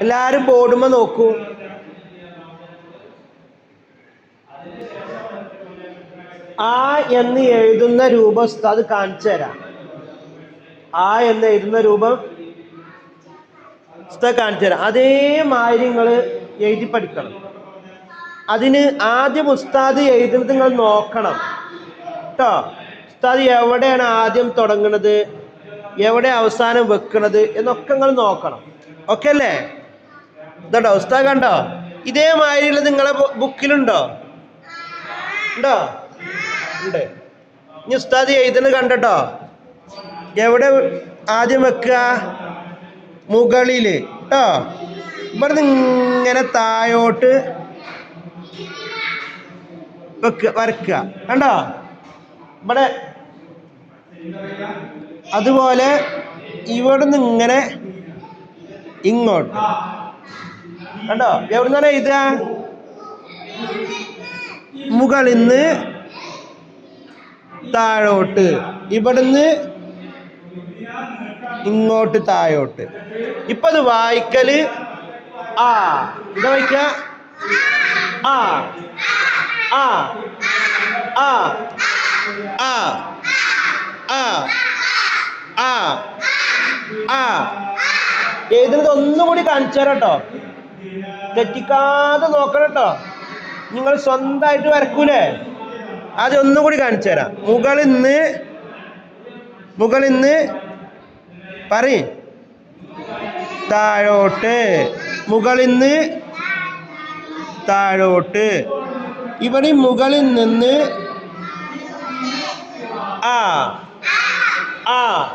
എല്ലാരും ബോർഡുമ്പോ നോക്കൂ. ആ എന്ന് എഴുതുന്ന രൂപം അത് കാണിച്ചു തരാം. ആ എന്ന് എഴുതുന്ന രൂപം കാണിച്ചു തരാം. അതേമാതിരി നിങ്ങൾ എഴുതി പഠിക്കണം. അതിന് ആദ്യം ഉസ്താദ് എഴുതുന്നത് നിങ്ങൾ നോക്കണം കേട്ടോ. ഉസ്താദ് എവിടെയാണ് ആദ്യം തുടങ്ങുന്നത്, എവിടെ അവസാനം വെക്കുന്നത് എന്നൊക്കെ നിങ്ങൾ നോക്കണം. ഓക്കെ അല്ലേ? ഇതോ ഉസ്താദ് കണ്ടോ? ഇതേമാതിരിയുള്ള നിങ്ങളെ ബുക്കിലുണ്ടോ? ഉണ്ടോ? ഉണ്ട്. ഇനി ഉസ്താദ് എഴുതുന്നത് കണ്ടോ? എവിടെ ആദ്യം വെക്കുക? മുകളില് കേട്ടോ. ഇവിടുന്ന് ഇങ്ങനെ താഴോട്ട് വരക്കുക കണ്ടോ? ഇവിടെ അതുപോലെ ഇവിടുന്ന് ഇങ്ങനെ ഇങ്ങോട്ട് കണ്ടോ? എവിടുന്നാണ് എഴുതുക? മുകളിൽ നിന്ന് താഴോട്ട്, ഇവിടുന്ന് ഇങ്ങോട്ട് താഴോട്ട്. ഇപ്പൊ അത് വായിക്കല് ആ. എന്താ വായിക്ക? ആ ആ ആ ആ ആ ആ ആ. എഴുതുന്നത് ഒന്നും കൂടി കാണിച്ചു തരാം കേട്ടോ. തെറ്റിക്കാതെ നോക്കണം കേട്ടോ. നിങ്ങൾ സ്വന്തമായിട്ട് വരക്കൂലേ? അതൊന്നും കൂടി കാണിച്ചു തരാം. മുകളിൽ നിന്ന് പറയും താഴോട്ട്, മുകളിൽ നിന്ന് താഴോട്ട്. ഇവിടെ മുകളിൽ നിന്ന് ആ ആ